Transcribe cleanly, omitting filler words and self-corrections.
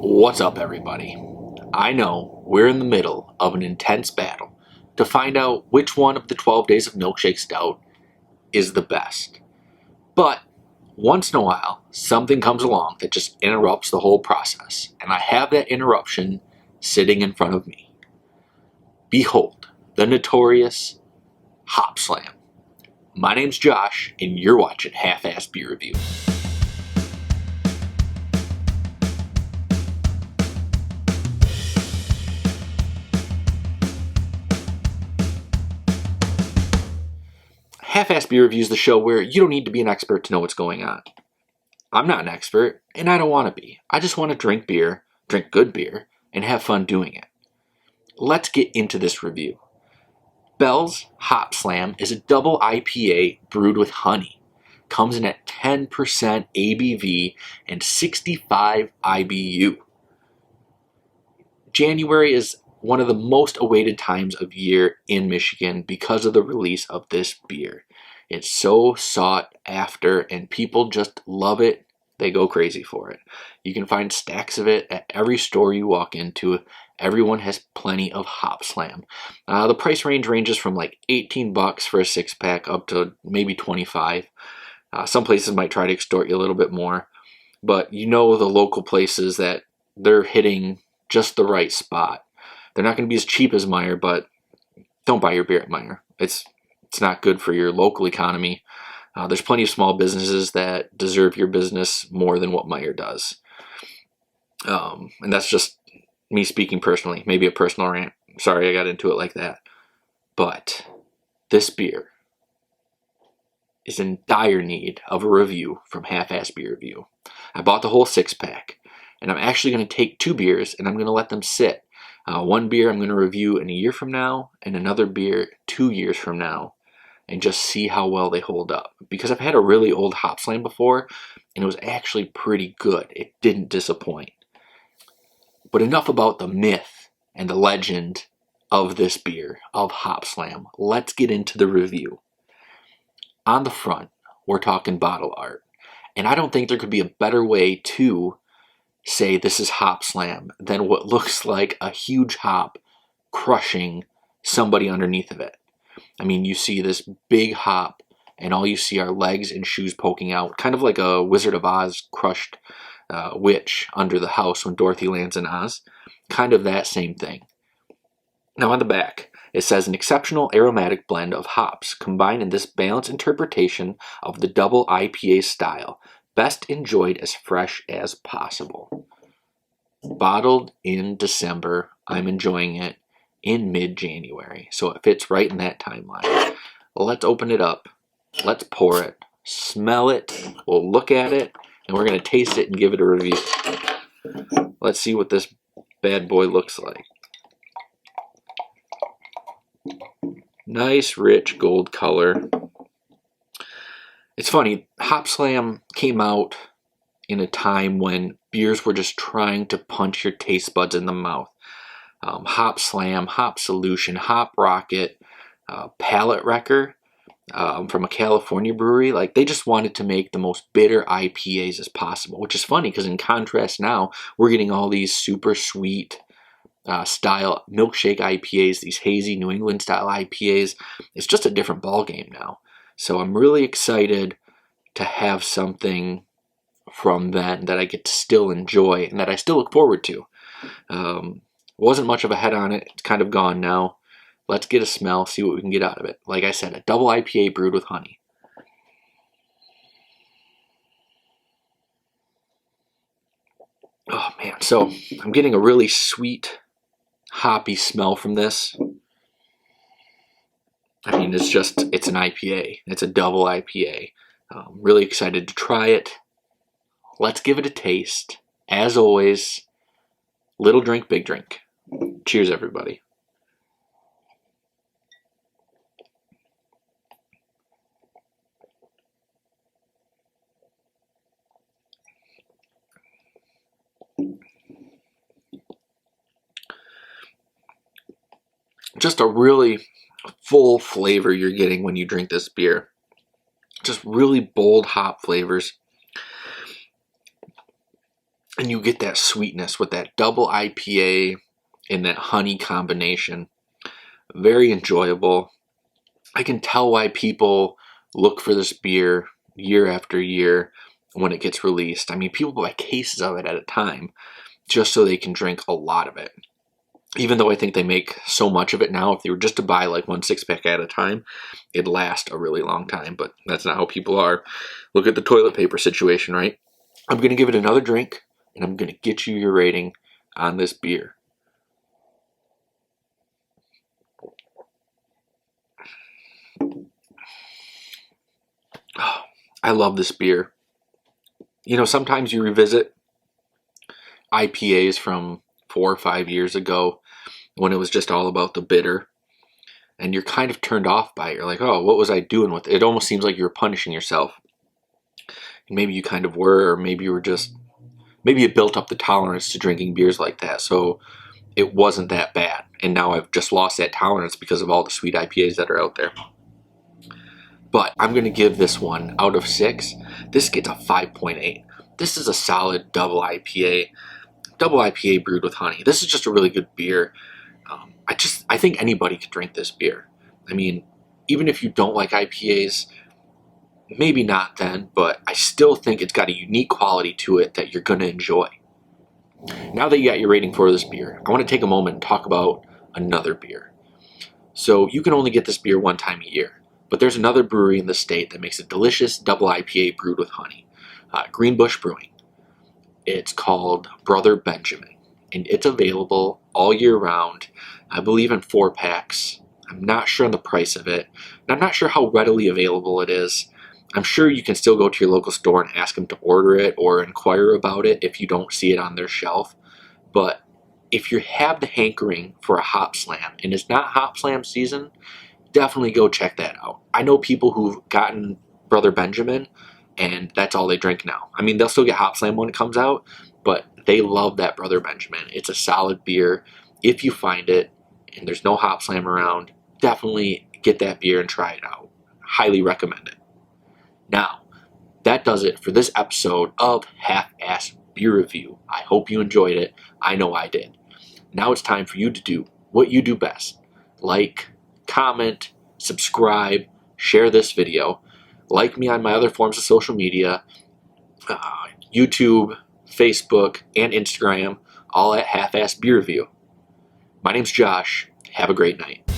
What's up, everybody? I know we're in the middle of an intense battle to find out which one of the 12 Days of Milkshake Stout is the best. But once in a while, something comes along that just interrupts the whole process, and I have that interruption sitting in front of me. Behold, the notorious Hopslam. My name's Josh, and you're watching Half-Assed Beer Review. Half-Assed Beer Review is the show where you don't need to be an expert to know what's going on. I'm not an expert, and I don't want to be. I just want to drink beer, drink good beer, and have fun doing it. Let's get into this review. Bell's Hopslam is a double IPA brewed with honey. Comes in at 10% ABV and 65 IBU. January is one of the most awaited times of year in Michigan because of the release of this beer. It's so sought after and people just love it. They go crazy for it. You can find stacks of it at every store you walk into. Everyone has plenty of Hopslam. The price ranges from like $18 for a 6-pack up to maybe $25. Some places might try to extort you a little bit more, but you know the local places that they're hitting just the right spot. They're not going to be as cheap as Meijer, but don't buy your beer at Meijer. It's not good for your local economy. There's plenty of small businesses that deserve your business more than what Meijer does. And that's just me speaking personally, maybe a personal rant. Sorry I got into it like that. But this beer is in dire need of a review from Half-Assed Beer Review. I bought the whole 6-pack, and I'm actually going to take 2 beers and I'm going to let them sit. One beer I'm going to review in a year from now, and another beer 2 years from now, and just see how well they hold up. Because I've had a really old Hopslam before, and it was actually pretty good. It didn't disappoint. But enough about the myth and the legend of this beer, of Hopslam. Let's get into the review. On the front, we're talking bottle art. And I don't think there could be a better way to say this is Hopslam than what looks like a huge hop crushing somebody underneath of it. I mean, you see this big hop and all you see are legs and shoes poking out, kind of like a Wizard of Oz crushed witch under the house when Dorothy lands in Oz. Kind of that same thing. Now on the back, it says an exceptional aromatic blend of hops combined in this balanced interpretation of the double IPA style. Best enjoyed as fresh as possible. Bottled in December. I'm enjoying it in mid-January. So it fits right in that timeline. Let's open it up. Let's pour it. Smell it. We'll look at it. And we're going to taste it and give it a review. Let's see what this bad boy looks like. Nice, rich gold color. It's funny, Hopslam came out in a time when beers were just trying to punch your taste buds in the mouth. Hopslam, Hop Solution, Hop Rocket, Palate Wrecker from a California brewery. Like, they just wanted to make the most bitter IPAs as possible, which is funny because in contrast now, we're getting all these super sweet style milkshake IPAs, these hazy New England style IPAs. It's just a different ballgame now. So I'm really excited to have something from then that I get to still enjoy and that I still look forward to. Wasn't much of a head on it. It's kind of gone now. Let's get a smell, see what we can get out of it. Like I said, a double IPA brewed with honey. Oh man, so I'm getting a really sweet, hoppy smell from this. I mean, it's an IPA. It's a double IPA. Really excited to try it. Let's give it a taste. As always, little drink, big drink. Cheers, everybody. Just a really full flavor you're getting when you drink this beer. Just really bold hop flavors. And you get that sweetness with that double IPA and that honey combination. Very enjoyable. I can tell why people look for this beer year after year when it gets released. I mean, people buy cases of it at a time just so they can drink a lot of it. Even though I think they make so much of it now, if they were just to buy like 1 6-pack at a time, it'd last a really long time. But that's not how people are. Look at the toilet paper situation, right? I'm going to give it another drink, and I'm going to get you your rating on this beer. Oh, I love this beer. You know, sometimes you revisit IPAs from 4 or 5 years ago when it was just all about the bitter, and you're kind of turned off by it. You're like, oh, what was I doing with it? It almost seems like you're punishing yourself. And maybe you kind of were, or maybe you were just, maybe you built up the tolerance to drinking beers like that, so it wasn't that bad. And now I've just lost that tolerance because of all the sweet IPAs that are out there. But I'm going to give this one out of 6. This gets a 5.8. This is a solid double IPA brewed with honey. This is just a really good beer. I think anybody could drink this beer. I mean, even if you don't like IPAs, maybe not then, but I still think it's got a unique quality to it that you're going to enjoy. Now that you got your rating for this beer, I want to take a moment and talk about another beer. So you can only get this beer one time a year, but there's another brewery in the state that makes a delicious double IPA brewed with honey, Greenbush Brewing. It's called Brother Benjamin, and it's available all year round, I believe in 4-packs. I'm not sure on the price of it, and I'm not sure how readily available it is. I'm sure you can still go to your local store and ask them to order it or inquire about it if you don't see it on their shelf. But if you have the hankering for a Hopslam and it's not Hopslam season, definitely go check that out. I know people who've gotten Brother Benjamin and that's all they drink now. I mean, they'll still get Hopslam when it comes out, but they love that Brother Benjamin. It's a solid beer. If you find it and there's no Hopslam around, definitely get that beer and try it out. Highly recommend it. Now, that does it for this episode of Half-Ass Beer Review. I hope you enjoyed it. I know I did. Now it's time for you to do what you do best. Like, comment, subscribe, share this video. Like me on my other forms of social media, YouTube, Facebook, and Instagram, all at Half-Ass Beer Review. My name's Josh. Have a great night.